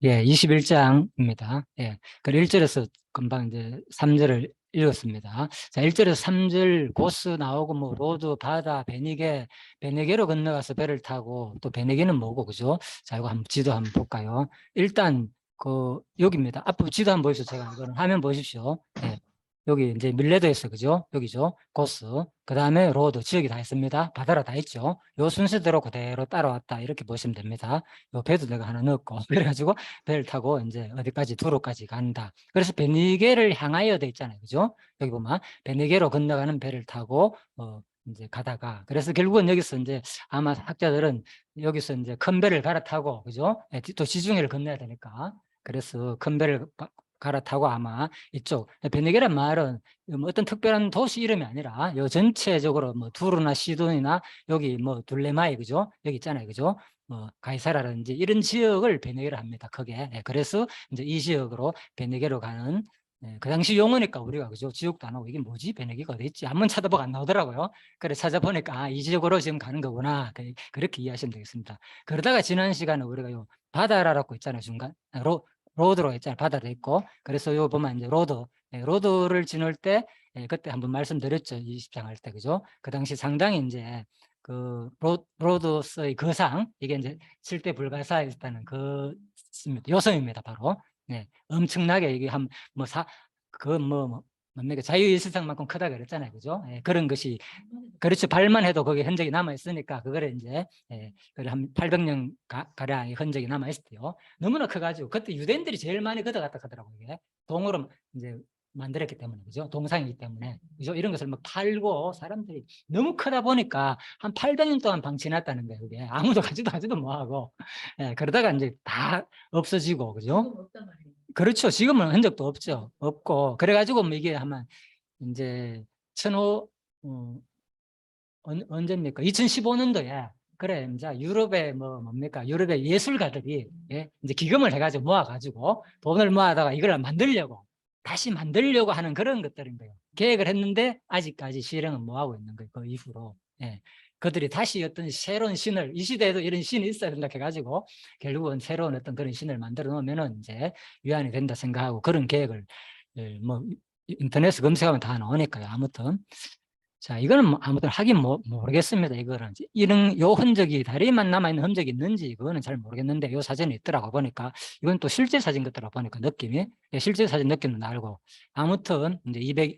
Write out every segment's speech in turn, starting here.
예, 21장입니다. 예. 그 1절에서 금방 이제 3절을 읽었습니다. 자, 1절에서 3절 고스 나오고 뭐 로드, 바다, 베니게로 건너가서 배를 타고 또 베니게는 뭐고 그죠? 자, 이거 한번 지도 한번 볼까요? 일단 그 여기입니다. 앞으로 지도 한번 보십시오. 제가 이거는 화면 보십시오. 예. 여기 이제 밀레드에서 그죠? 여기죠. 고스. 그다음에 로드 지역이 다 있습니다. 바다로 다 있죠. 요 순서대로 그대로 따라왔다. 이렇게 보시면 됩니다. 요 배도 내가 하나 넣었고 그래가지고 배를 타고 이제 어디까지 두로까지 간다. 그래서 베니게를 향하여 돼 있잖아요. 그죠? 여기 보면 베니게로 건너가는 배를 타고 이제 가다가 그래서 결국은 여기서 이제 아마 학자들은 여기서 이제 큰 배를 갈아타고 그죠? 예, 또 지중해를 건너야 되니까 그래서 큰 배를 갈아타고 아마 이쪽 베니게란 말은 뭐 어떤 특별한 도시 이름이 아니라 요 전체적으로 뭐 두루나 시돈이나 여기 뭐 둘레마이 그죠? 여기 있잖아요. 그죠? 뭐 가이사라든지 이런 지역을 베네게로 합니다. 크게. 예, 그래서 이제 이 지역으로 베네게로 가는 그 당시 용어니까 우리가 그죠? 지역도 안 하고 이게 뭐지? 베네게가 어디 있지? 한번 찾아보고 안 나오더라고요. 그래 찾아보니까 이 지역으로 지금 가는 거구나. 그렇게 이해하시면 되겠습니다. 그러다가 지난 시간에 우리가 요 바다라고 있잖아요. 중간 로드로 있잖아요. 바다도 있고. 그래서 요 보면 이제 로드, 로드를 지날 때 그때 한번 말씀드렸죠. 20장 할 때 그죠? 그 당시 상당히 이제 그 로드스의 거상 이게 이제 7대 불가사에 있다는 그 요소입니다. 바로 네, 엄청나게 이게 한뭐사그뭐 뭡니까 자유일시상만큼 크다 그랬잖아요. 그죠? 예, 그런 것이 그렇죠. 발만 해도 거기 흔적이 남아 있으니까 그거를 이제 그래 한 800년 가량의 흔적이 남아 있었대요. 너무나 커가지고 그때 유대인들이 제일 많이 걷어갔다 하더라고요. 이게 동으로 이제 만들었기 때문에 그죠? 동상이기 때문에 그죠? 이런 것을 막 팔고 사람들이 너무 크다 보니까 한 800년 동안 방치해놨다는 거예요. 그게 아무도 가지도 뭐하고 그러다가 이제 다 없어지고 그죠? 그렇죠. 지금은 흔적도 없죠. 없고 그래가지고 뭐 이게 아마 이제 천호 언제입니까? 2015년도에 그래 이제 유럽의 뭡니까? 유럽의 예술가들이 이제 기금을 해가지고 모아가지고 돈을 모아다가 이걸 만들려고 다시 만들려고 하는 그런 것들인 거예요. 계획을 했는데 아직까지 실행은 못 하고 있는 거예요. 그 이후로. 예. 그들이 다시 어떤 새로운 신을 이 시대에도 이런 신이 있어야 된다 해가지고 결국은 새로운 어떤 그런 신을 만들어 놓으면은 이제 위안이 된다 생각하고 그런 계획을 뭐 인터넷에 검색하면 다 나오니까요. 아무튼 자, 이거는 뭐 아무튼 하긴 모르겠습니다. 이거는 이런 요 흔적이 다리만 남아있는 흔적이 있는지 그거는 잘 모르겠는데 요 사진이 있더라고 보니까 이건 또 실제 사진 같더라고 보니까 느낌이 실제 사진 느낌은 알고 아무튼 이제 200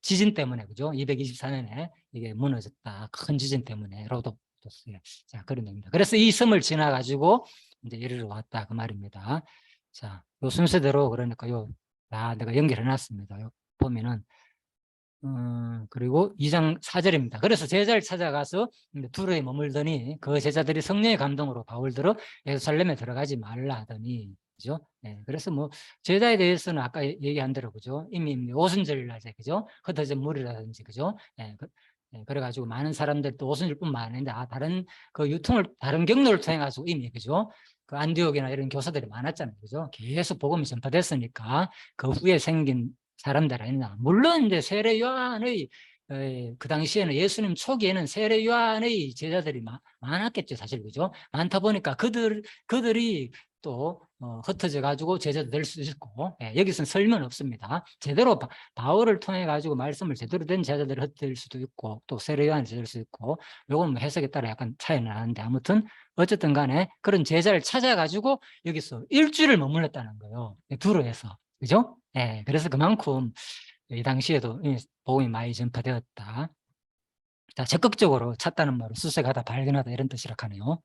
지진 때문에 그죠? 224년에 이게 무너졌다. 큰 지진 때문에 로도스에 자 그런 얘기입니다. 그래서 이 섬을 지나가지고 이제 이리로 왔다 그 말입니다. 자, 요 순서대로 그러니까 내가 연결해 놨습니다. 요 보면은 그리고 2장 4절입니다. 그래서 제자를 찾아가서 두로에 머물더니 그 제자들이 성령의 감동으로 바울들어 예루살렘에 들어가지 말라 하더니 그죠? 네, 그래서 뭐 제자에 대해서는 아까 얘기한 대로 그죠? 이미 오순절 날에 그죠? 흩어진 물이라든지 그죠? 네, 그래가지고 많은 사람들 또 오순절뿐만 아닌데 다른 그 유통을 다른 경로를 통해 가지고 이미 그죠? 그 안디옥이나 이런 교사들이 많았잖아요. 그죠? 계속 복음이 전파됐으니까 그 후에 생긴 사람들 아니냐. 물론 이제 세례 요한의 그 당시에는 예수님 초기에는 세례 요한의 제자들이 많았겠죠, 사실 그죠? 많다 보니까 그들이 또 흩어져 가지고 제자도 될 수 있고 여기서는 설명 없습니다. 제대로 바울을 통해 가지고 말씀을 제대로 된 제자들이 흩어질 수도 있고 또 세례 요한이 될 수 있고 요건 뭐 해석에 따라 약간 차이는 나는데 아무튼 어쨌든 간에 그런 제자를 찾아 가지고 여기서 일주일을 머물렀다는 거예요. 두로에서 그죠? 예, 그래서 그만큼 이 당시에도 복음이 많이 전파되었다. 자, 적극적으로 찾다는 말로 수색하다, 발견하다 이런 뜻이라 하네요.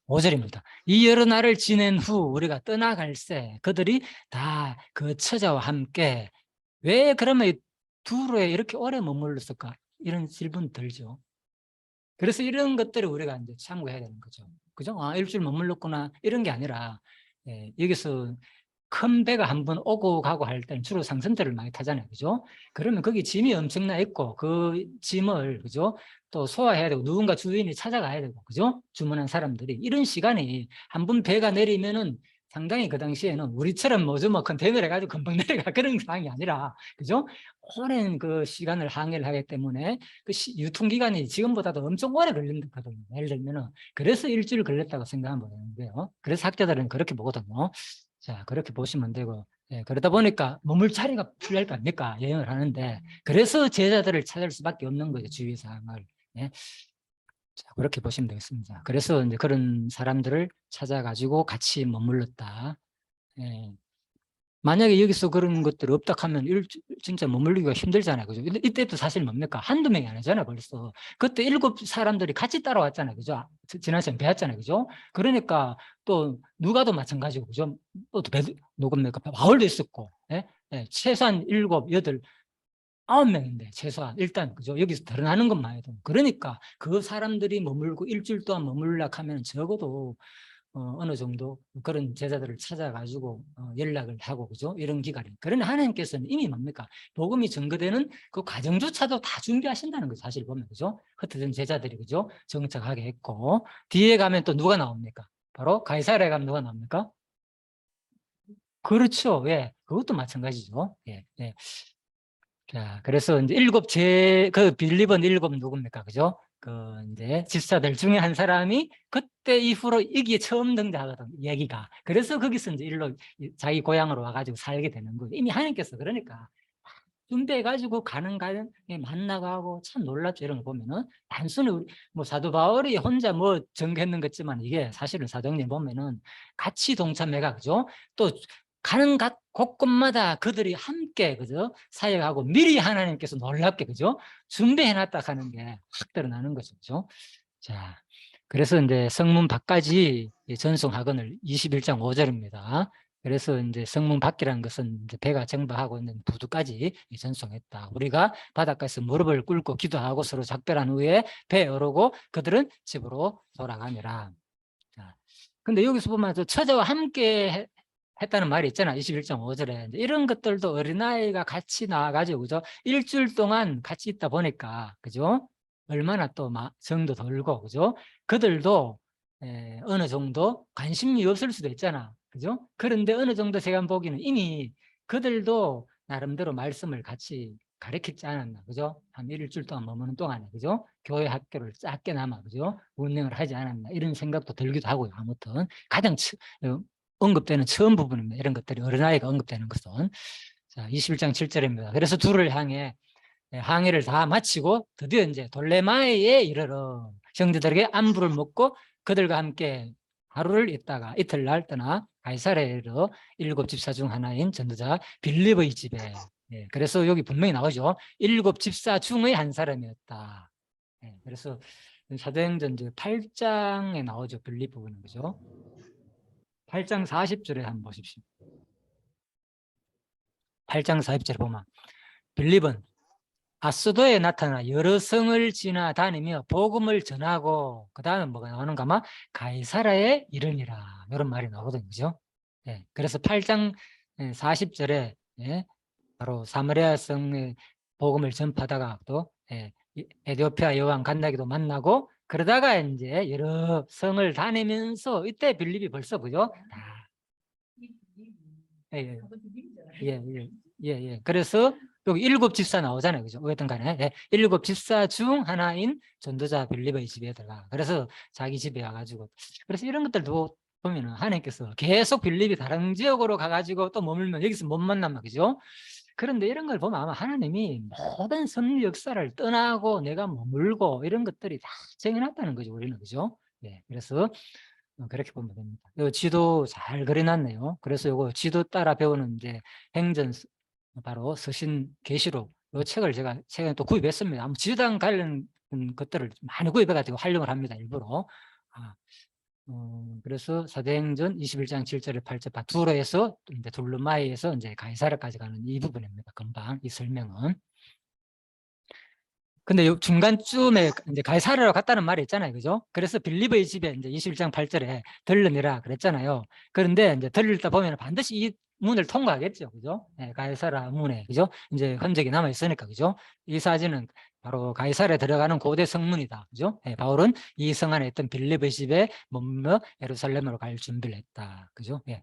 5절입니다. 이 여러 날을 지낸 후 우리가 떠나갈새 그들이 다 그 처자와 함께 왜 그러면 두로에 이렇게 오래 머물렀을까? 이런 질문 들죠. 그래서 이런 것들을 우리가 이제 참고해야 되는 거죠. 그죠? 아, 일주일 머물렀구나. 이런 게 아니라 여기서 큰 배가 한번 오고 가고 할 때는 주로 상선들을 많이 타잖아요. 그죠? 그러면 거기 짐이 엄청나 있고 그 짐을 그죠? 또 소화해야 되고 누군가 주인이 찾아가야 되고 그죠? 주문한 사람들이 이런 시간이 한 번 배가 내리면은 상당히 그 당시에는 우리처럼 뭐좀 컨테이너를 해가지고 금방 내려가 그런 상황이 아니라, 그죠? 오랜 그 시간을 항해를 하기 때문에 그 유통기간이 지금보다도 엄청 오래 걸린다거든요. 예를 들면은, 그래서 일주일 걸렸다고 생각하면 되는데요. 그래서 학자들은 그렇게 보거든요. 자, 그렇게 보시면 되고, 예, 그러다 보니까 머물 자리가 필요할 거 아닙니까? 여행을 하는데. 그래서 제자들을 찾을 수밖에 없는 거죠, 주의사항을. 예. 자, 그렇게 보시면 되겠습니다. 그래서 이제 그런 사람들을 찾아가지고 같이 머물렀다. 예. 만약에 여기서 그런 것들이 없다 하면 진짜 머물기가 힘들잖아요. 그죠? 근데 이때도 사실 뭡니까? 한두 명이 아니잖아요, 벌써. 그때 7 사람들이 같이 따라왔잖아요. 그죠? 지난 시간에 배웠잖아요. 그죠? 그러니까 또 누가도 마찬가지고, 그죠? 또 누굽니까? 바울도 있었고, 예? 예, 최소한 7, 8, 9명인데 최소한 일단, 그죠? 여기서 드러나는 것만 해도. 그러니까 그 사람들이 머물고 일주일 동안 머물려고 하면 적어도 어느 정도 그런 제자들을 찾아가지고 연락을 하고, 그죠? 이런 기간이. 그러나 하나님께서는 이미 뭡니까? 복음이 증거되는 그 과정조차도 다 준비하신다는 거죠. 사실 보면, 그죠? 흩어진 제자들이, 그죠? 정착하게 했고, 뒤에 가면 또 누가 나옵니까? 바로 가이사랴에 가면 누가 나옵니까? 그렇죠. 예. 그것도 마찬가지죠. 예. 예. 자, 그래서 이제 그 빌립은 7 누굽니까? 그죠? 그 이제 집사들 중에 한 사람이 그때 이후로 여기에 처음 등장하거든, 얘기가. 그래서 거기서 이제 일로 자기 고향으로 와가지고 살게 되는 거예요. 이미 하나님께서 그러니까 준비해가지고 가는 만나고 하고 참 놀랍죠. 이런 거 보면은 단순히 뭐 사도 바울이 혼자 뭐 전개했는 것지만 이게 사실은 사도행전 보면은 같이 동참해가, 그죠? 또 가는 곳곳마다 그들이 함께, 그죠? 사역하고 미리 하나님께서 놀랍게, 그죠? 준비해놨다 하는 게 확 드러나는 거죠. 그죠? 자, 그래서 이제 성문 밖까지 전송 학원을 21장 5절입니다. 그래서 이제 성문 밖이라는 것은 이제 배가 정박하고 있는 부두까지 전송했다. 우리가 바닷가에서 무릎을 꿇고 기도하고 서로 작별한 후에 배에 오르고 그들은 집으로 돌아가니라. 자, 근데 여기서 보면 처자와 함께 했다는 말이 있잖아. 21장 5절에. 이런 것들도 어린아이가 같이 나와가지고, 그죠? 일주일 동안 같이 있다 보니까, 그죠? 얼마나 또 정도 돌고, 그죠? 그들도 어느 정도 관심이 없을 수도 있잖아. 그죠? 그런데 어느 정도 제가 보기에는 이미 그들도 나름대로 말씀을 같이 가르치지 않았나. 그죠? 한 일주일 동안 머무는 동안에, 그죠? 교회 학교를 작게나마, 그죠? 운영을 하지 않았나. 이런 생각도 들기도 하고요. 아무튼 가장 언급되는 처음 부분입니다. 이런 것들이 어린아이가 언급되는 것은. 자, 21장 7절입니다. 그래서 둘을 향해 항해를 다 마치고 드디어 이제 돌레마에 이르러 형제들에게 안부를 묻고 그들과 함께 하루를 있다가 이틀날 떠나 가이사랴에 이르러 7 집사 중 하나인 전도자 빌립의 집에. 예, 그래서 여기 분명히 나오죠. 7 집사 중의 한 사람이었다. 예, 그래서 사도행전 8장에 나오죠. 빌립 부분은, 그죠? 8장 40절에 한번 보십시오. 8장 40절에 보면 빌립은 아스도에 나타나 여러 성을 지나다니며 복음을 전하고, 그 다음에 뭐가 나오는가 하면 가이사랴에 이르니라, 이런 말이 나오거든요. 그죠? 예, 그래서 8장 40절에 바로 사마리아 성의 복음을 전파하다가 또 에티오피아 여왕 간다기도 만나고, 그러다가 이제 여러 성을 다니면서 이때 빌립이 벌써, 그죠? 예, 예, 예, 예, 예. 그래서 여기 7 집사 나오잖아요. 그죠? 어쨌든 간에. 예. 7 집사 중 하나인 전도자 빌립의 집에 들어가. 그래서 자기 집에 와가지고. 그래서 이런 것들도 보면은 하나님께서 계속 빌립이 다른 지역으로 가가지고 또 머물면 여기서 못 만나면, 그죠? 그런데 이런 걸 보면 아마 하나님이 모든 섭리 역사를 떠나고 내가 머물고 이런 것들이 다 정해놨다는 거죠. 우리는. 그죠? 예. 그래서 그렇게 보면 됩니다. 이 지도 잘 그려놨네요. 그래서 이거 지도 따라 배우는 이제 행전, 바로 서신 계시록, 이 책을 제가 최근에 또 구입했습니다. 지도당 관련 것들을 많이 구입해가지고 활용을 합니다. 일부러. 그래서 사도행전 21장 7절에 8절 바투로에서 이제 둘루마이에서 이제 가이사랴까지 가는 이 부분입니다. 금방 이 설명은. 근데 요 중간쯤에 이제 가이사랴로 갔다는 말이 있잖아요. 그죠? 그래서 빌립의 집에 이제 21장 8절에 들르니라 그랬잖아요. 그런데 이제 들르다 보면 반드시 이 문을 통과하겠죠. 그죠? 예, 가이사라 문에, 그죠? 이제 흔적이 남아 있으니까, 그죠? 이 사진은 바로 가이사라에 들어가는 고대 성문이다. 그죠? 예, 바울은 이 성 안에 있던 빌립의 집에 머물며 예루살렘으로 갈 준비를 했다. 그죠? 예.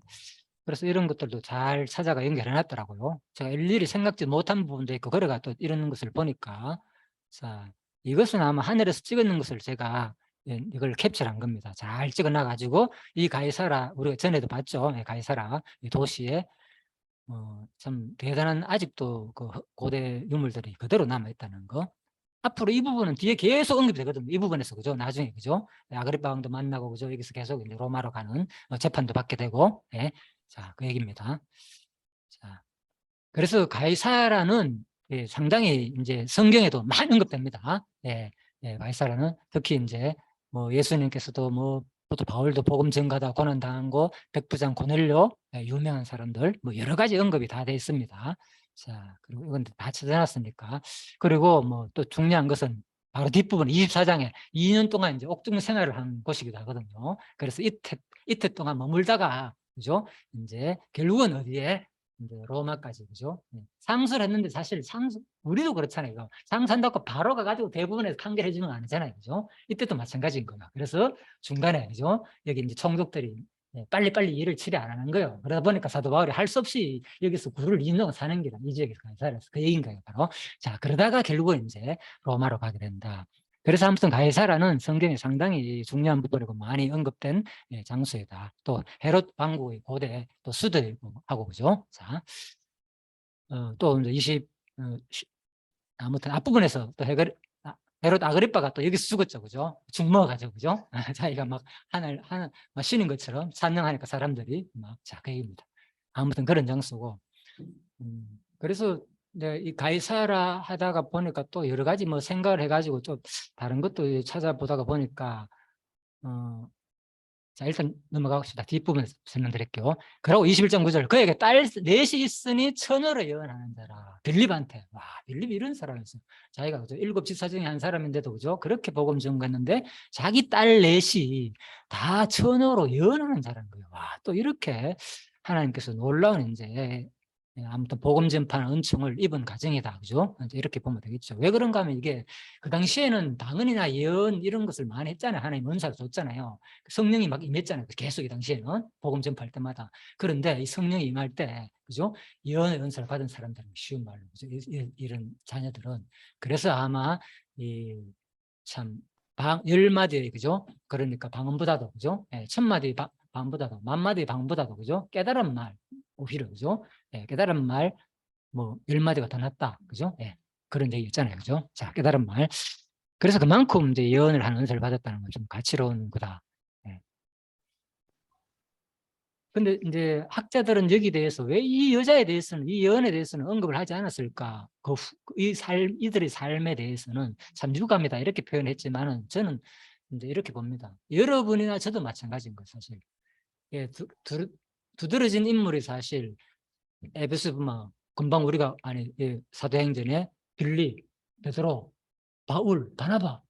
그래서 이런 것들도 잘 찾아가 연결해 놨더라고요. 제가 일일이 생각지 못한 부분도 있고, 그래가 또 이런 것을 보니까. 자, 이것은 아마 하늘에서 찍었는 것을 제가 이걸 캡처한 겁니다. 잘 찍어 놔가지고, 이 가이사라, 우리가 전에도 봤죠. 예, 가이사라, 이 도시에, 참 대단한 아직도 그 고대 유물들이 그대로 남아있다는 거. 앞으로 이 부분은 뒤에 계속 언급이 되거든요. 이 부분에서, 그죠? 나중에, 그죠? 아그리파 왕도 만나고, 그죠? 여기서 계속 이제 로마로 가는 재판도 받게 되고, 예. 자, 그 얘기입니다. 자, 그래서 가이사라는 예, 상당히 이제 성경에도 많이 언급됩니다. 예, 예, 가이사라는 특히 이제 뭐 예수님께서도 뭐 또 바울도 복음 전가다 고난 당한 거, 백부장 고넬료, 예, 유명한 사람들 뭐 여러 가지 언급이 다 돼 있습니다. 자, 그리고 이건 다 찾아놨으니까. 그리고 뭐 또 중요한 것은 바로 뒷부분 24장에 2년 동안 이제 옥중 생활을 한 곳이기도 하거든요. 그래서 이태 동안 머물다가 그죠? 이제 결국은 어디에 이제 로마까지, 그죠? 상訴를 했는데 사실 우리도 그렇잖아요. 상訴한다고 바로 가가지고 대부분에서 판결해 주는 거 아니잖아요. 그죠? 이때도 마찬가지인 거야. 그래서 중간에, 그죠? 여기 이제 총독들이 빨리빨리 일을 처리 안 하는 거예요. 그러다 보니까 사도 바울이 할 수 없이 여기서 구를 2년 동안 사는 게라, 이 지역에서 가이사라에서 그 얘기인 거예요. 바로. 자, 그러다가 결국은 이제 로마로 가게 된다. 그래서 아무튼 가이사라는 성경에 상당히 중요한 부분이고 많이 언급된 장소이다. 또 헤롯 왕국의 고대 또 수도이고 하고, 그죠? 자, 또 이제 아무튼 앞부분에서 또 헤롯 아그리빠가 또 여기서 죽었죠, 그죠? 죽먹어가지고, 그죠? 자기가 막 막 쉬는 것처럼 찬양하니까 사람들이 막, 자, 그 얘기입니다. 아무튼 그런 장소고. 그래서 이 가이사라 하다가 보니까 또 여러 가지 뭐 생각을 해가지고 좀 다른 것도 찾아보다가 보니까, 자, 일단 넘어가봅시다. 뒷부분 설명드릴게요. 그리고 21장 9절. 그에게 딸 넷이 있으니 처녀로 예언하는 자라. 빌립한테. 와, 빌립이 이런 사람이었어. 자기가 그죠? 7 집사 중에 한 사람인데도, 그죠? 그렇게 복음 전가했는데 자기 딸 넷이 다 처녀로 예언하는 자라는 거예요. 와, 또 이렇게 하나님께서 놀라운 이제 아무튼 복음 전파는 은총을 입은 가정이다. 그죠? 이렇게 보면 되겠죠. 왜 그런가 하면 이게 그 당시에는 당언이나 예언 이런 것을 많이 했잖아요. 하나님 은사를 줬잖아요. 성령이 막 임했잖아요. 계속 이 당시에는 복음 전파할 때마다. 그런데 이 성령이 임할 때, 그죠? 예언의 은사를 받은 사람들은 쉬운 말로, 그죠? 이런 자녀들은. 그래서 아마 참 10마디, 그죠? 그러니까 방언보다도, 그죠? 1000마디 방언보다도, 10,000마디 방언보다도, 그죠? 깨달은 말, 오히려, 그죠? 깨달은 말, 뭐 10마디가 더 낫다, 그죠? 그런 얘기 있잖아요, 그죠? 자, 깨달은 말. 그래서 그만큼 이제 예언을 하는 은사를 받았다는 건 좀 가치로운 거다. 근데 이제 학자들은 여기 대해서 왜 이 여자에 대해서는, 이 예언에 대해서는 언급을 하지 않았을까? 이들의 삶에 대해서는 참 유감이다 이렇게 표현했지만은 저는 이제 이렇게 봅니다. 여러분이나 저도 마찬가지인 거예요, 사실. 두드러진 인물이 사실 에베소 보면 금방 우리가 사도행전에 빌립, 베드로, 바울, 바나바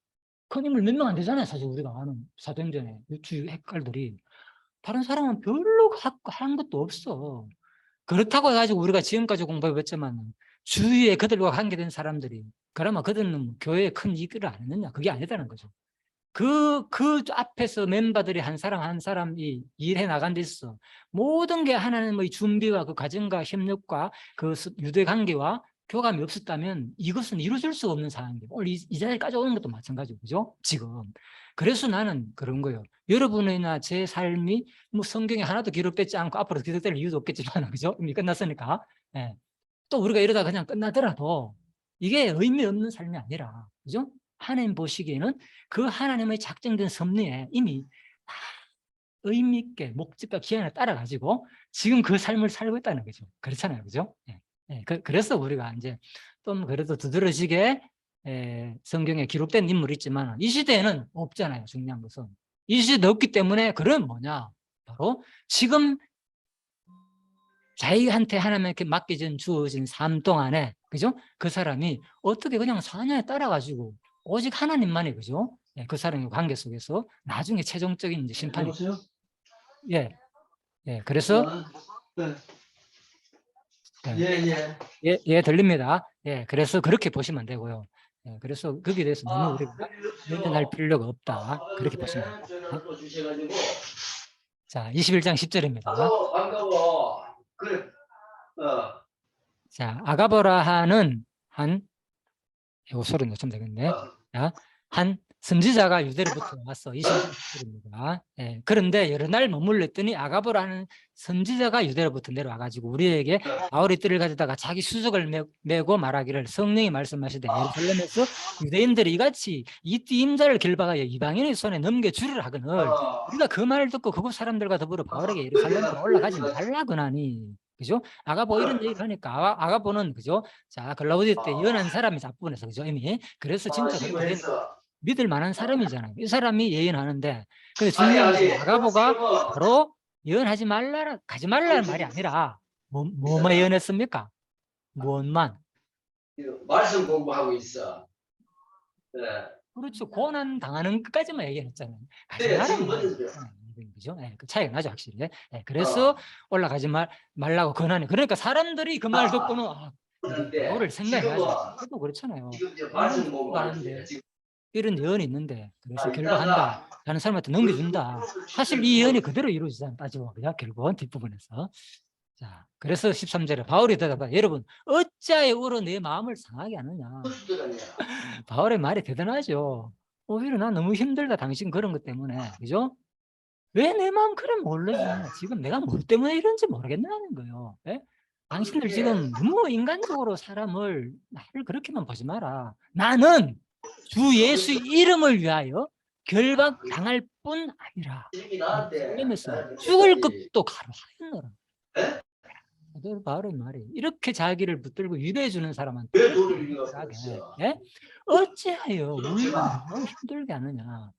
큰 인물 몇 명 안 되잖아요, 사실 우리가 아는 사도행전에 주요 핵깔들이. 다른 사람은 별로 한 것도 없어. 그렇다고 해가지고 우리가 지금까지 공부해봤지만 주위에 그들과 관계된 사람들이 그러면 그들은 교회에 큰 이익을 안 했느냐? 그게 아니다는 거죠. 그 앞에서 멤버들이 한 사람 한 사람이 일해 나간 데 있어. 모든 게 하나님의 준비와 그 과정과 협력과 그 유대 관계와 교감이 없었다면 이것은 이루어질 수 없는 상황이에요. 오늘 이 자리까지 오는 것도 마찬가지고, 그죠? 지금. 그래서 나는 그런 거예요. 여러분이나 제 삶이 뭐 성경에 하나도 기록되지 않고 앞으로 기록될 이유도 없겠지만, 그죠? 이미 끝났으니까. 예. 또 우리가 이러다 그냥 끝나더라도 이게 의미 없는 삶이 아니라, 그죠? 하나님 보시기에는 그 하나님의 작정된 섭리에 이미 다 의미 있게 목적과 기한을 따라가지고 지금 그 삶을 살고 있다는 거죠. 그렇잖아요. 그죠? 그래서 우리가 이제 좀 그래도 두드러지게 성경에 기록된 인물이 있지만 이 시대에는 없잖아요. 중요한 것은. 이 시대에 없기 때문에 그런 뭐냐. 바로 지금 자기한테 하나님께 맡겨진 주어진 삶 동안에, 그죠? 그 사람이 어떻게 그냥 사냥에 따라가지고 오직 하나님만이, 그죠? 그 사람의 관계 속에서 나중에 최종적인 이제 심판이. 여보세요? 예, 예. 그래서 네. 예, 들립니다. 예, 그래서 그렇게 보시면 되고요. 예, 그래서 거기에 대해서 너무 우리가 예민할 필요가 없다. 그렇게 보시면 됩니다. 자, 21장 10절입니다. 반가워. 그래. 자, 아가보라하는 이거 소리 넣으면 되겠네. 자, 한 선지자가 유대로부터 왔어. 20절입니다. 예, 그런데 여러 날 머물렀더니 아가보라는 선지자가 유대로부터 내려와가지고 우리에게 바울의 뜰을 가져다가 자기 수족을 메고 말하기를 성령이 말씀하시되 예루살렘에서 유대인들이 이같이 이 띠임자를 길박하여 이방인의 손에 넘겨주리라 하거늘 우리가 그 말을 듣고 그곳 사람들과 더불어 바울에게 예루살렘으로 올라가지 말라거나니. 그죠? 아가보 이런 얘기를 하니까 아가보는 그죠? 자, 글라우디오 때 예언한 사람이 앞부분에서 그죠? 이미 그래서 진짜 그렇게 믿을 만한 사람이잖아요. 이 사람이 예언하는데 근데 중요한 것은 아가보가 바로 예언하지 말라 가지 말라는 말이 아니라 뭐만 예언했습니까? 무엇만? 말씀 공부하고 있어. 네. 그렇죠. 고난 당하는 것까지만 얘기했잖아요. 가지 네, 말라는 지금 말이 그죠? 네, 그 차이가 나죠, 확실히. 네, 그래서 올라가지 말라고 권하네. 그러니까 사람들이 그 말 듣고는 뭐를 생각해야죠. 저도 그렇잖아요. 말씀 공부하는데 이런 예언이 있는데 그래서 결박한다. 다른 사람한테 넘겨준다. 사실 이 예언이 그대로 이루어지잖아요. 따지고 그냥 결국은 뒷부분에서. 자, 그래서 13절에 바울이 대답하다. 여러분, 어찌하여 울어 내 마음을 상하게 하느냐. 바울의 말이 대단하죠. 오히려 난 너무 힘들다. 당신 그런 것 때문에. 그죠? 왜 내 마음 그래 모르지? 지금 내가 뭐 때문에 이런지 모르겠다는 거예요. 예? 당신들 지금 너무 인간적으로 나를 그렇게만 보지 마라. 나는 주 예수 이름을 위하여 결박 당할 뿐 아니라 예루살렘에서 죽을 것도 가로하였노라. 바울의 말이 이렇게 자기를 붙들고 위로해 주는 사람한테 예? 어찌하여 울고 너무 힘들게 하느냐.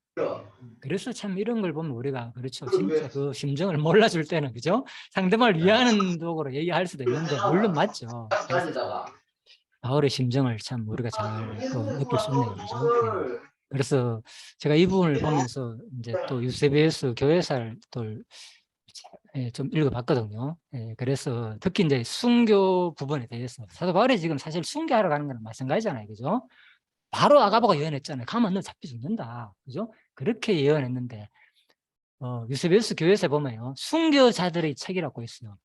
그래서 참 이런 걸 보면 우리가 그렇죠. 진짜 그 심정을 몰라줄 때는 그죠? 상대방을 위하는 도구로 얘기할 수도 있는데 물론 맞죠. 바울의 심정을 참 우리가 잘 또 느낄 수 있네요. 그죠? 네. 그래서 제가 이 부분을 보면서 이제 또 유세비에스 교회사를 또 좀 읽어봤거든요. 예, 그래서 특히 이제 순교 부분에 대해서 사도 바울이 지금 사실 순교하러 가는 거랑 마찬가지잖아요. 그죠? 바로 아가보가 예언했잖아요. 가면 너 잡혀 죽는다. 그죠? 그렇게 예언했는데 유세비우스 교회에서 보면요. 순교자들의 책이라고 있어요.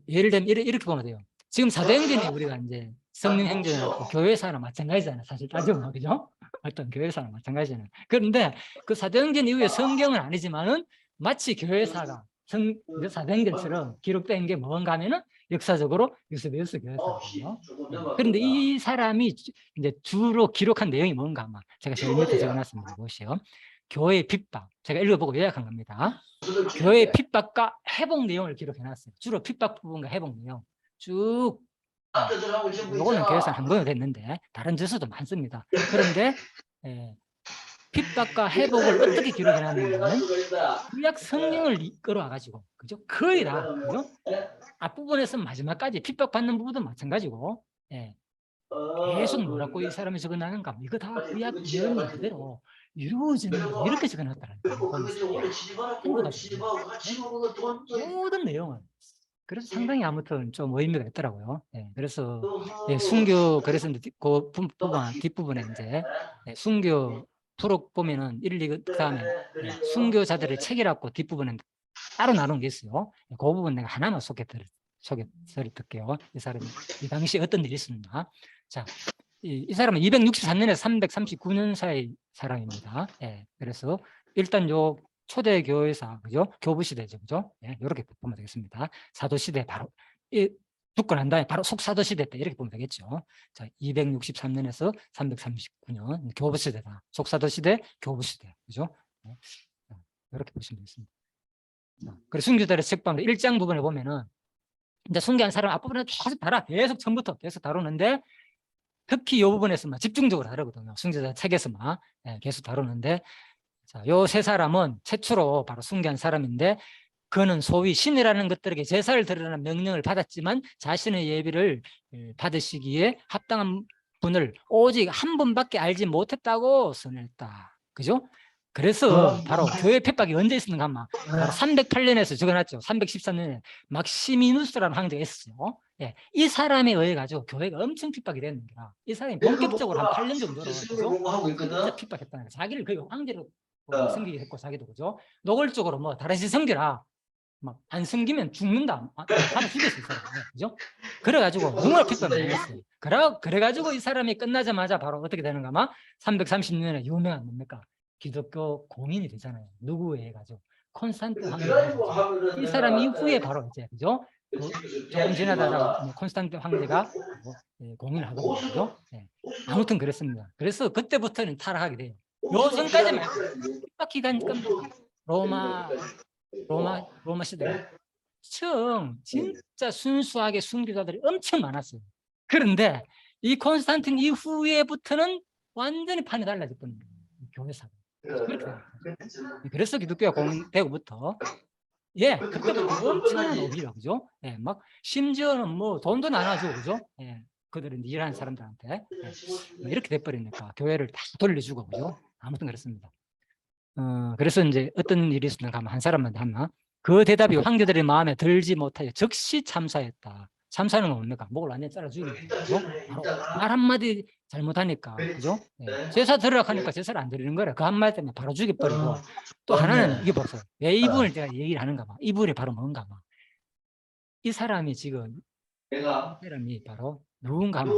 예를 들면 이렇게 보면 돼요. 지금 사도행전이 우리가 이제 성령행전이나 교회사나 마찬가지잖아요. 사실 따지면 그죠? 어떤 교회사나 마찬가지잖아요. 그런데 그 사도행전 이후에 성경은 아니지만은 마치 교회사가 사도행전처럼 기록된 게 뭔가 하면은 역사적으로 유세비우스 교회사거든요. 그런데 이 사람이 이제 주로 기록한 내용이 뭔가 아마 제가 제일 밑에 적어놨습니다. 보시요. 교회의 핍박. 제가 읽어보고 요약한 겁니다. 교회의 핍박과 회복 내용을 기록해놨어요. 주로 핍박 부분과 회복 내용. 쭉. 이거는 교회사는 한 번은 됐는데 다른 저서도 많습니다. 그런데 핍박과 회복을 어떻게 기록해놨냐면 구약 성경을 끌어와가지고 그죠? 거의 다 그죠? 앞부분에서 마지막까지 핍박받는 부분도 마찬가지고 계속 뭐라고 이 사람이 적어놨는가 이거 다 구약 내용이 그대로 이루어지는 이렇게 적어놨다는 모든 내용은 그래서 상당히 아무튼 좀 의미가 있더라고요. 그래서 순교 그래서 그 뒷부분에 이제 순교 부록 보면은 1, 2 다음에 순교자들의 책이라고 뒷부분에 따로 나눈 게 있어요. 그 부분 내가 하나만 소개드릴게요. 이 사람이 이 당시에 어떤 일이 있었나. 자, 이 사람은 263년에서 339년 사이 사람입니다. 그래서 일단 요 초대 교회사, 그죠? 교부 시대죠, 그죠? 이렇게 보면 되겠습니다. 사도 시대 바로 죽고 난 다음에 바로 속사도 시대 때 이렇게 보면 되겠죠. 자, 263년에서 339년 교부 시대다. 속사도 시대, 교부 시대, 그죠? 이렇게 보시면 되겠습니다. 그리고 순교자의 책방으로 1장 부분에 보면은 이제 순교한 사람 앞부분에 계속 처음부터 계속 다루는데 특히 이 부분에서만 집중적으로 다루거든요. 순교자 책에서만 계속 다루는데 자, 요 세 사람은 최초로 바로 순교한 사람인데 그는 소위 신이라는 것들에게 제사를 드리라는 명령을 받았지만 자신의 예비를 받으시기에 합당한 분을 오직 한 분밖에 알지 못했다고 선언했다. 그죠? 그래서 바로 교회 핍박이 언제 있었는가 하면 바로 308년에서 적어놨죠. 313년에 막시미누스라는 황제가 있었어요. 예, 이 사람에 의해 가지고 교회가 엄청 핍박이 됐는 거야. 이 사람이 본격적으로 한 8년 정도로 기술을 공부하고 있거든. 진짜 핍박했다는 거야. 자기를 거의 황제로 섬기게 했고 자기도 그죠. 노골적으로 뭐 다른 섬겨라. 막 안 섬기면 죽는다. 바로 죽였어 이 사람. 그죠? 그래가지고 너무나 핍박을 많이 했어요. 그래가지고 이 사람이 끝나자마자 바로 어떻게 되는가 하면 330년에 유명한 뭡니까? 기독교 공인이 되잖아요. 누구에 해가지고 콘스탄틴 황제. 이 사람 이후에 바로 이제 그죠? 조금 지나다가 뭐 콘스탄틴 황제가 공인을 하고 그죠? 네. 아무튼 그랬습니다. 그래서 그때부터는 타락하게 돼요. 요 전까지만 핍박 기간까지 로마 시대 진짜 순수하게 순교자들이 엄청 많았어요. 그런데 이 콘스탄틴 이후에부터는 완전히 판이 달라질 겁니다. 교회사가. 그래서 기독교가 공인되고부터 그때부터 엄청난 오히려 그죠? 막 심지어는 뭐 돈도 나눠주고 그죠? 그들은 일하는 사람들한테 이렇게 돼버리니까 교회를 다 돌려주고 그죠? 아무튼 그렇습니다. 그래서 이제 어떤 일이 있었는가 하면 한 사람한테 하면 그 대답이 황제들의 마음에 들지 못하여 즉시 참사했다. 참사는 뭡니까? 목을 완전히 잘라 죽이는 거죠. 말 한마디 잘못하니까 그죠? 제사 드리라고 하니까 제사를 안 드리는 거래. 그 한마디 때문에 바로 죽여버리고 또 하나는 이게 보세요. 왜 이분을 제가 얘기를 하는가 봐. 이분이 바로 뭔가 봐. 이 사람이 지금 사람이 바로 누군가 하면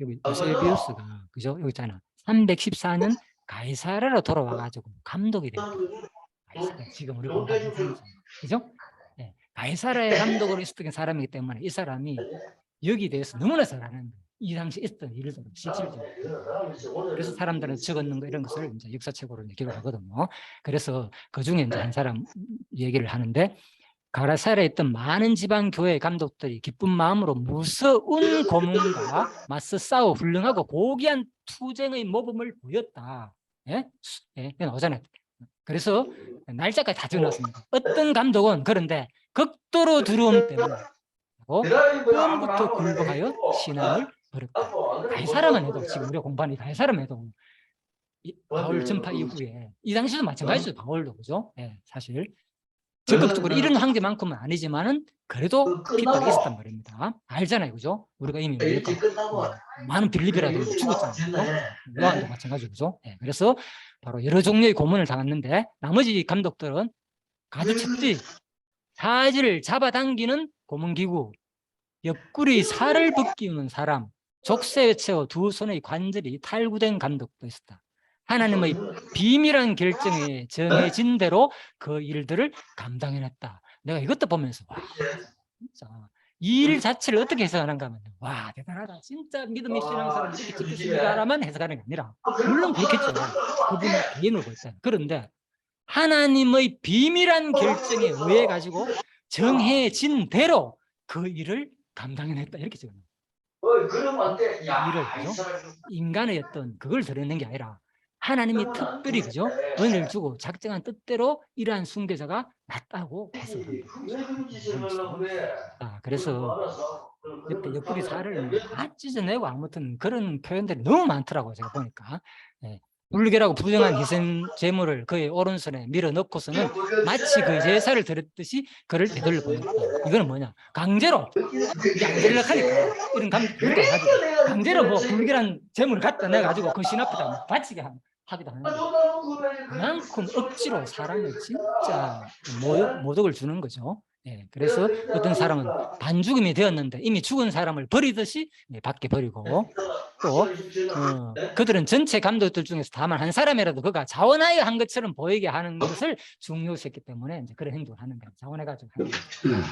여기 요세비우스가 그죠? 여기 있잖아. 314년 가이사라로 돌아와가지고 감독이 됐다. 지금 우리 공부하는 사람이죠. 그죠? 가이사라의 감독으로 있었던 사람이기 때문에 이 사람이 여기 대해서 너무나 잘 아는 이 당시 있었던 일들을 실질적으로. 그래서 사람들은 적었는 거 이런 것을 이제 역사책으로 이제 기록하거든요. 그래서 그 중에 이제 한 사람 얘기를 하는데 가라사르에 있던 많은 지방 교회 감독들이 기쁜 마음으로 무서운 고문과 맞서 싸워 훌륭하고 고귀한 투쟁의 모범을 보였다. 나오잖아요. 그래서 날짜까지 다 적어놨습니다. 어떤 감독은 그런데 극도로 두려움 때문에 처음부터 굴복하여 신앙을 버렸다. 가이사라만 해도 지금 우리가 공부하는 가이사라만 해도 바울 전파 이후에 이 당시도 마찬가지죠. 바울도 그죠? 사실 적극적으로 이런 황제만큼은 아니지만은 그래도 핍박이 있었단 말입니다. 알잖아요, 그죠? 우리가 이미 많은 빌립이라도 죽었잖아요. 요한도 마찬가지고 그죠? 그래서 바로 여러 종류의 고문을 당했는데 나머지 감독들은 가주책지, 사지를 잡아당기는 고문기구, 옆구리 살을 벗기우는 사람, 족쇄에 채워 두 손의 관절이 탈구된 감독도 있었다. 하나님의 비밀한 결정에 정해진 대로 그 일들을 감당해냈다. 내가 이것도 보면서 와, 진짜 이 일 자체를 어떻게 해석하는가 하면 와, 대단하다. 진짜 믿음의 신앙사람 이렇게 지켰습니다라만 해석하는 게 아니라 물론 그렇겠죠. 그분의 개인을 볼 때. 그런데 하나님의 비밀한 결정에 의해 가지고 정해진 대로 그 일을 감당해냈다. 이렇게 적어요. 일을 그죠? 인간의 어떤 그걸 드러내는 게 아니라 하나님이 특별히 그죠? 은혜를 주고 작정한 뜻대로 이러한 순교자가 낫다고 해석합니다. 그래서 옆구리 살을 다 찢어내고 아무튼 그런 표현들이 너무 많더라고요. 제가 보니까. 불결하고 부정한 희생 제물을 그의 오른손에 밀어넣고서는 마치 그 제사를 드렸듯이 그를 되돌려 보냈다. 이거는 뭐냐? 강제로 이게 안 되려니까 이런 감정을 가지고 강제로 뭐 불결한 제물을 갖다 내가지고 그 신 앞에다 바치게 하기도 하는 거예요. 그만큼 억지로 사람을 진짜 모독을 주는 거죠. 그래서 어떤 사람은 반죽음이 되었는데 이미 죽은 사람을 버리듯이 밖에 버리고 또 그들은 전체 감독들 중에서 다만 한 사람이라도 그가 자원하여 한 것처럼 보이게 하는 것을 중요시했기 때문에 이제 그런 행동을 하는 거예요. 자원해가지고 하는 거예요.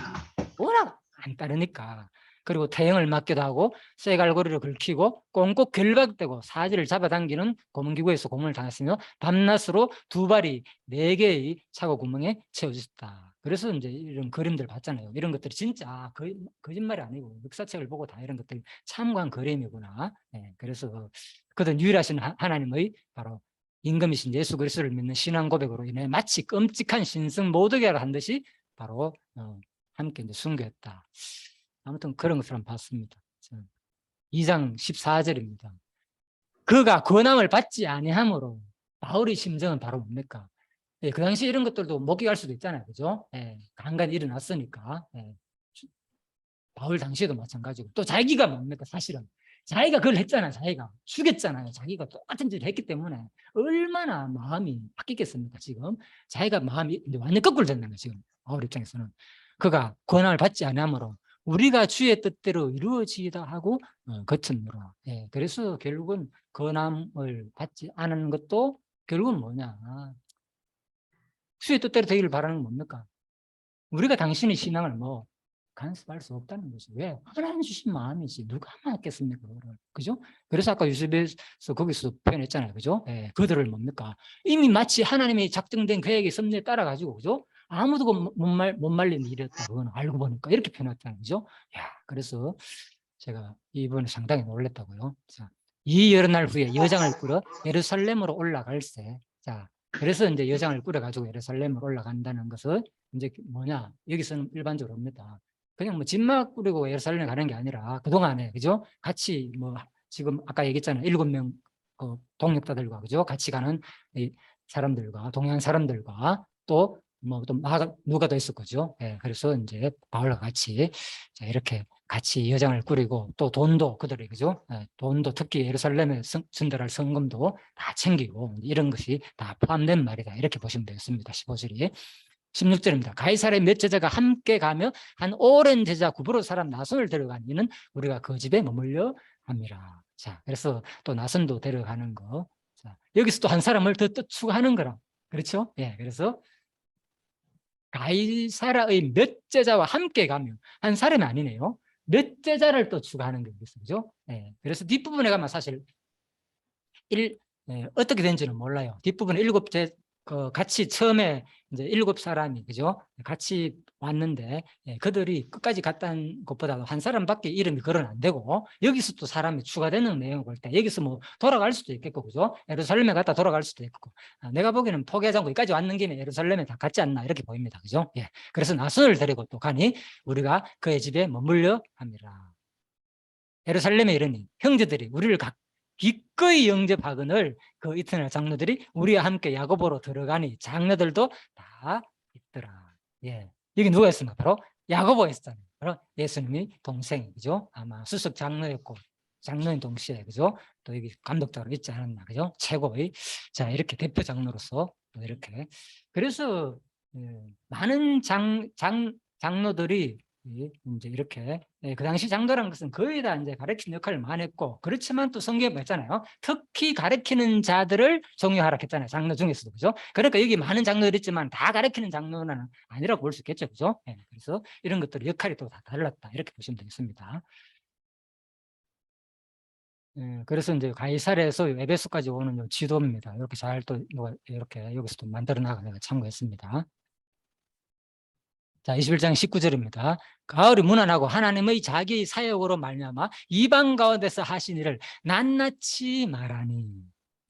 워낙 안 따르니까. 그리고 태형을 맞기도 하고 쇠갈고리를 긁히고 꽁꽁 결박되고 사지를 잡아당기는 고문기구에서 고문을 당했으며 밤낮으로 두 발이 4개의 차고 구멍에 채워졌다. 그래서 이제 이런 그림들 봤잖아요. 이런 것들이 진짜 거짓말이 아니고 역사책을 보고 다 이런 것들이 참고한 그림이구나. 그래서 그들은 유일하신 하나님의 바로 임금이신 예수 그리스도를 믿는 신앙 고백으로 인해 마치 끔찍한 신성 모독이라 한 듯이 바로 함께 이제 순교했다. 아무튼 그런 것을 한번 봤습니다. 2장 14절입니다. 그가 권함을 받지 아니함으로 바울의 심정은 바로 뭡니까? 예, 그 당시 이런 것들도 목격할 수도 있잖아요. 그죠? 예, 간간히 일어났으니까. 예. 바울 당시에도 마찬가지고. 또 자기가 뭡니까? 사실은. 자기가 그걸 했잖아요. 자기가. 죽였잖아요. 자기가 똑같은 짓을 했기 때문에 얼마나 마음이 바뀌겠습니까? 지금. 자기가 마음이 이제 완전 거꾸로 됐는 거예요. 지금. 바울 입장에서는. 그가 권한을 받지 않으므로 우리가 주의 뜻대로 이루어지다 하고 거쳤노라. 예, 그래서 결국은 권함을 받지 않은 것도 결국은 뭐냐. 주의 뜻대로 되기를 바라는 건 뭡니까? 우리가 당신의 신앙을 뭐 간섭할 수 없다는 거죠. 왜? 하나님 주신 마음이지 누가 맡겠습니까? 그죠? 그래서 아까 유수배에서 거기서 표현했잖아요. 그죠? 예, 그들을 뭡니까? 이미 마치 하나님이 작정된 계획의 섭리에 따라가지고, 그죠? 아무도 못 말린 일이었다. 그건 알고 보니까 이렇게 표현했잖아요. 그죠? 야, 그래서 제가 이번에 상당히 놀랐다고요. 자, 이 여러 날 후에 여장을 꾸려 예루살렘으로 올라갈세. 자, 그래서 이제 여장을 꾸려가지고 예루살렘으로 올라간다는 것은 이제 뭐냐? 여기서는 일반적으로 옵니다. 그냥 뭐 집만 꾸리고 예루살렘에 가는 게 아니라 그동안에, 그죠? 같이 뭐 지금 아까 얘기했잖아요. 7명 동역자들과, 그죠? 같이 가는 이 사람들과, 동양 사람들과 또 뭐 또 누가 더 있을 거죠. 예, 그래서 이제 바울과 같이 자, 이렇게 같이 여장을 꾸리고 또 돈도 그들이, 그죠? 예, 돈도 특히 예루살렘에 전달할 성금도 다 챙기고 이런 것이 다 포함된 말이다. 이렇게 보시면 되겠습니다. 15절이. 16절입니다. 가이사랴의 몇 제자가 함께 가며 한 오랜 제자 구브로 사람 나손을 데려간 이는 우리가 그 집에 머물려 함이라. 자, 그래서 또 나손도 데려가는 거. 자, 여기서 또 한 사람을 더 추가하는 거라. 그렇죠? 예, 그래서 가이사라의 몇 제자와 함께 가며 한 사람이 아니네요. 몇 제자를 또 추가하는 게 있어요. 그죠? 예, 그래서 뒷부분에 가면 사실 어떻게 된지는 몰라요. 뒷부분에 같이 처음에 이제 7 사람이, 그죠? 같이 왔는데, 그들이 끝까지 갔다는 것보다도 한 사람밖에 이름이 거론 안 되고, 여기서 또 사람이 추가되는 내용을 볼 때, 여기서 뭐 돌아갈 수도 있겠고, 그죠? 예루살렘에 갔다 돌아갈 수도 있고, 내가 보기에는 포기하지 않고 여기까지 왔는 김에 예루살렘에 다 갔지 않나, 이렇게 보입니다. 그죠? 예. 그래서 나손을 데리고 또 가니, 우리가 그의 집에 머물려 합니다. 예루살렘에 이르니 형제들이 우리를 기꺼이 영접하거늘 그 이튿날 장로들이 우리와 함께 야고보로 들어가니 장로들도 다 있더라. 예, 여기 누가 있습니까? 바로 야고보였잖아요. 바로 예수님이 동생이죠. 아마 수석 장로였고 장로인 동시에, 그죠? 또 여기 감독자로 있지 않았나, 그죠? 최고의. 자, 이렇게 대표 장로로서 또 이렇게. 그래서 많은 장로들이 이제 이렇게 그 당시 장로라는 것은 거의 다 이제 가르치는 역할을 많이 했고, 그렇지만 또 성경에 뭐였잖아요. 특히 가르치는 자들을 존경하라 했잖아요. 장로 중에서도, 그죠? 그러니까 여기 많은 장로들이 있지만 다 가르치는 장로는 아니라고 볼 수 있겠죠, 그죠? 예, 그래서 이런 것들 역할이 또 다 달랐다, 이렇게 보시면 되겠습니다. 그래서 이제 가이사랴에서 에베소까지 오는 지도입니다. 이렇게 잘 또 이렇게 여기서 또 만들어 나가는 걸 참고했습니다. 자, 21장 19절입니다. 가을이 무난하고 하나님의 자기 사역으로 말미암아 이방 가운데서 하신 일을 낱낱이 말하니.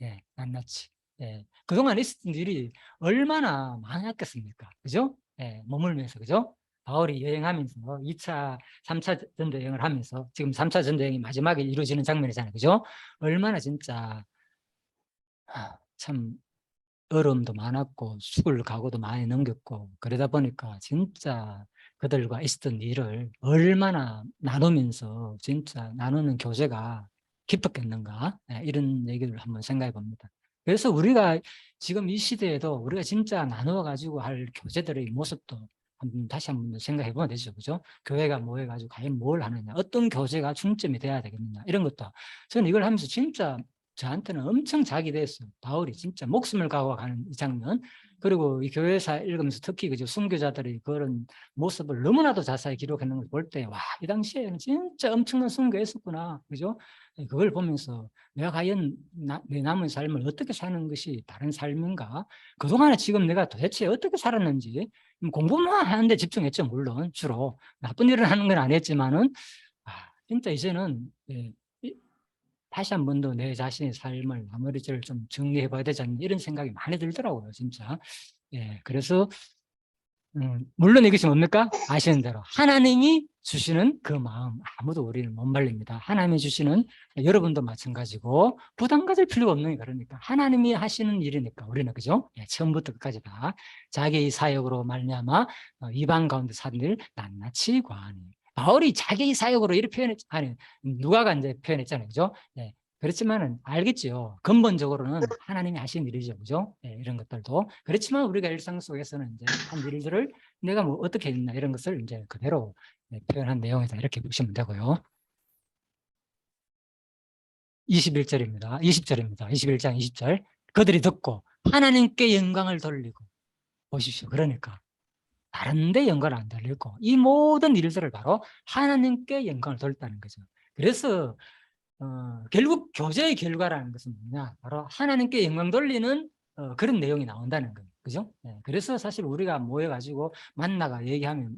예, 낱낱이. 예, 그동안 있었던 일이 얼마나 많았겠습니까? 그죠? 예, 머물면서, 그죠? 바울이 여행하면서 2차, 3차 전도 여행을 하면서 지금 3차 전도 여행이 마지막에 이루어지는 장면이잖아요. 그죠? 얼마나 진짜 참 어려움도 많았고 죽을 각오도 많이 넘겼고, 그러다 보니까 진짜 그들과 있었던 일을 얼마나 나누면서 진짜 나누는 교제가 깊었겠는가, 이런 얘기를 한번 생각해 봅니다. 그래서 우리가 지금 이 시대에도 우리가 진짜 나누어 가지고 할 교제들의 모습도 다시 한번 생각해 보면 되죠. 그죠? 교회가 모여가지고 과연 뭘 하느냐, 어떤 교제가 중점이 돼야 되겠느냐, 이런 것도 저는 이걸 하면서 진짜 저한테는 엄청 작이 됐어요. 바울이 진짜 목숨을 가고 가는 이 장면. 그리고 이 교회사 읽으면서 특히 그죠, 순교자들이 그런 모습을 너무나도 자세히 기록하는 걸 볼 때, 와, 이 당시에는 진짜 엄청난 순교했었구나. 그죠? 그걸 보면서 내가 과연 내 남은 삶을 어떻게 사는 것이 다른 삶인가? 그동안에 지금 내가 도대체 어떻게 살았는지 공부만 하는데 집중했죠. 물론 주로 나쁜 일을 하는 건 아니었지만은, 진짜 이제는 다시 한 번 더 내 자신의 삶을 마무리를 좀 정리해 봐야 되지 않나, 이런 생각이 많이 들더라고요, 진짜. 예, 그래서 물론 이것이 뭡니까? 아시는 대로 하나님이 주시는 그 마음 아무도 우리는 못 말립니다. 하나님이 주시는 여러분도 마찬가지고 부담 가질 필요가 없는 게 그러니까 하나님이 하시는 일이니까 우리는 그죠? 예, 처음부터 끝까지 다 자기의 사역으로 말미암아 이방 가운데 사는 낱낱이 과하니 바울이 자기의 사역으로 이렇게 표현했 아니 누가가 이제 표현했잖아요, 그죠? 예, 그렇지만은 알겠죠. 근본적으로는 하나님이 하신 일이죠, 그죠? 예, 이런 것들도 그렇지만 우리가 일상 속에서는 이제 한 일들을 내가 뭐 어떻게 했나 이런 것을 이제 그대로 표현한 내용이다 이렇게 보시면 되고요. 21절입니다. 20절입니다. 21장 20절. 그들이 듣고 하나님께 영광을 돌리고 보십시오. 그러니까 다른 데 영광을 안 돌리고 이 모든 일들을 바로 하나님께 영광을 돌렸다는 거죠. 그래서 결국 교제의 결과라는 것은 뭐냐? 바로 하나님께 영광 돌리는 그런 내용이 나온다는 거예요. 그죠? 네. 그래서 사실 우리가 모여가지고 만나가 얘기하면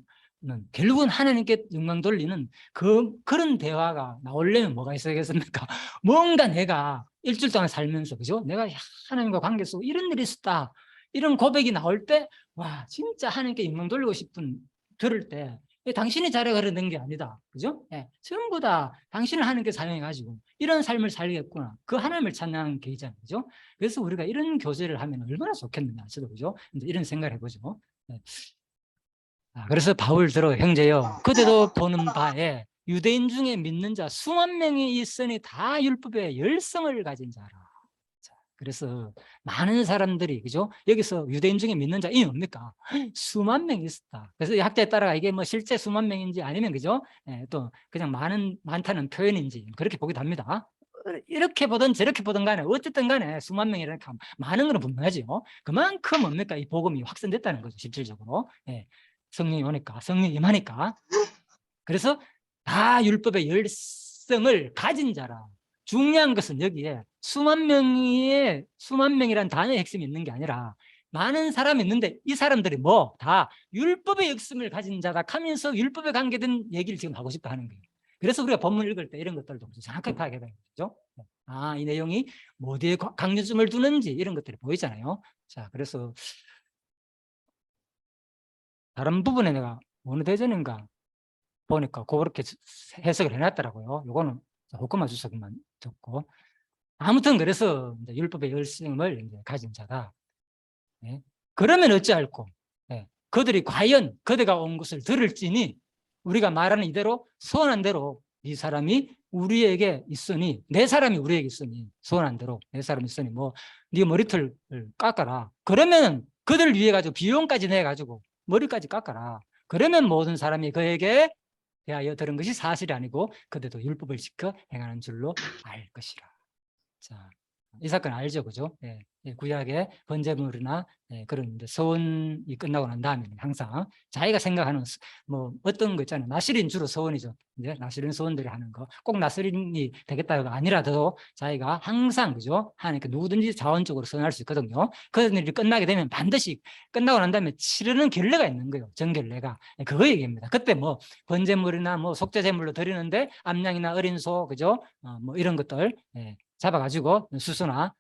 결국은 하나님께 영광 돌리는 그런 대화가 나오려면 뭐가 있어야겠습니까? 뭔가 내가 일주일 동안 살면서, 그죠? 내가 하나님과 관계 속에 이런 일이 있었다. 이런 고백이 나올 때, 와, 진짜 하나님께 영광 돌리고 싶은, 들을 때, 당신이 잘해가 그러는 게 아니다. 그죠? 예, 전부 다 당신을 하나님께 사용해가지고 이런 삶을 살겠구나. 그 하나님을 찬양하는 계기잖아요. 그죠? 그래서 우리가 이런 교제를 하면 얼마나 좋겠느냐. 저도 그죠? 이런 생각을 해보죠. 예. 그래서 바울 들어 형제여 그대도 보는 바에 유대인 중에 믿는 자 수만 명이 있으니 다 율법의 열성을 가진 자라. 자, 그래서 많은 사람들이 그죠? 여기서 유대인 중에 믿는 자 이 뭡니까? 수만 명이 있었다. 그래서 이 학자에 따라 이게 뭐 실제 수만 명인지 아니면 그죠? 예, 또 그냥 많다는 표현인지 그렇게 보기도 합니다. 이렇게 보든 저렇게 보든 간에 어쨌든 간에 수만 명이 이렇게 많은 건 분명하죠. 그만큼 뭡니까? 이 복음이 확산됐다는 거죠. 실질적으로. 예. 성령이 오니까, 성령이 임하니까. 그래서 다 율법의 열성을 가진 자라. 중요한 것은 여기에 수만 명이란 단어의 핵심이 있는 게 아니라 많은 사람이 있는데 이 사람들이 뭐 다 율법의 열성을 가진 자다 하면서 율법에 관계된 얘기를 지금 하고 싶어 하는 거예요. 그래서 우리가 본문 읽을 때 이런 것들도 정확하게 파악해야 되죠. 이 내용이 어디에 강조점을 두는지 이런 것들이 보이잖아요. 자, 그래서 다른 부분에 내가 어느 대전인가 보니까 그렇게 해석을 해놨더라고요. 요거는 호크마 주석만 적고 아무튼 그래서 이제 율법의 열심을 이제 가진 자다. 네. 그러면 어찌할꼬? 네. 그들이 과연 그대가 온 것을 들을지니 우리가 말하는 이대로 소원한 대로 이 사람이 우리에게 있으니 내 사람이 우리에게 있으니 소원한 대로 내 사람이 있으니 뭐 네 머리털을 깎아라. 그러면 그들 위해 가지고 비용까지 내 가지고 머리까지 깎아라. 그러면 모든 사람이 그에게 대하여 들은 것이 사실이 아니고 그들도 율법을 지켜 행하는 줄로 알 것이라. 자, 이 사건 알죠, 그죠? 예, 구약의 번제물이나 그런 이제 서원이 끝나고 난 다음에 항상 자기가 생각하는 뭐 어떤 거 있잖아요. 나시린 주로 서원이죠. 이제 나시린 서원들이 하는 거 꼭 나시린이 되겠다가 아니라도 자기가 항상 그죠? 하니까 누구든지 자원적으로 서원할 수 있거든요. 그런 일이 끝나게 되면 반드시 끝나고 난 다음에 치르는 결례가 있는 거예요. 정결례가 그거 얘기입니다. 그때 뭐 번제물이나 뭐 속죄제물로 드리는데 암양이나 어린 소 그죠? 뭐 이런 것들 잡아가지고 수수나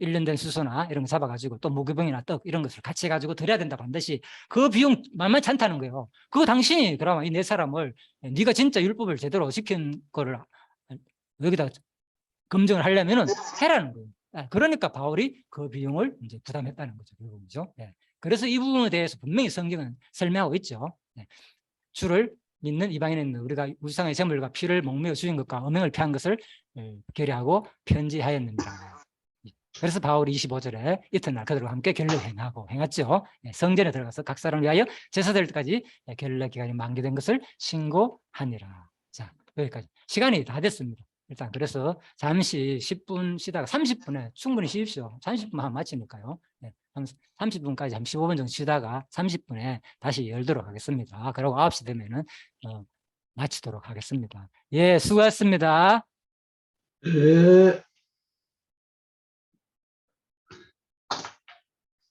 1년 된 수수나 이런 거 잡아가지고 또 무교병이나 떡 이런 것을 같이 해가지고 드려야 된다 반드시 그 비용 만만치 않다는 거예요. 그거 당신이 그러면 이 네 사람을 네가 진짜 율법을 제대로 지킨 거를 여기다 검증을 하려면은 해라는 거예요. 그러니까 바울이 그 비용을 이제 부담했다는 거죠. 결국이죠. 그래서 이 부분에 대해서 분명히 성경은 설명하고 있죠. 주를 믿는 이방인은 우리가 우상의 제물과 피를 목매어 주신 것과 음행을 피한 것을 결의하고 편지하였느니라. 그래서 바울이 25절에 이튿날 그들과 함께 결례를 행했죠. 성전에 들어가서 각 사람을 위하여 제사 드릴 때까지 결례 기간이 만기된 것을 신고하니라. 자, 여기까지 시간이 다 됐습니다. 일단 그래서 잠시 10분 쉬다가 30분에 충분히 쉬십시오. 30분만 하면 마치니까요. 30분까지 한 15분 정도 쉬다가 30분에 다시 열도록 하겠습니다. 그리고 9시 되면은 마치도록 하겠습니다. 예, 수고하셨습니다. 네.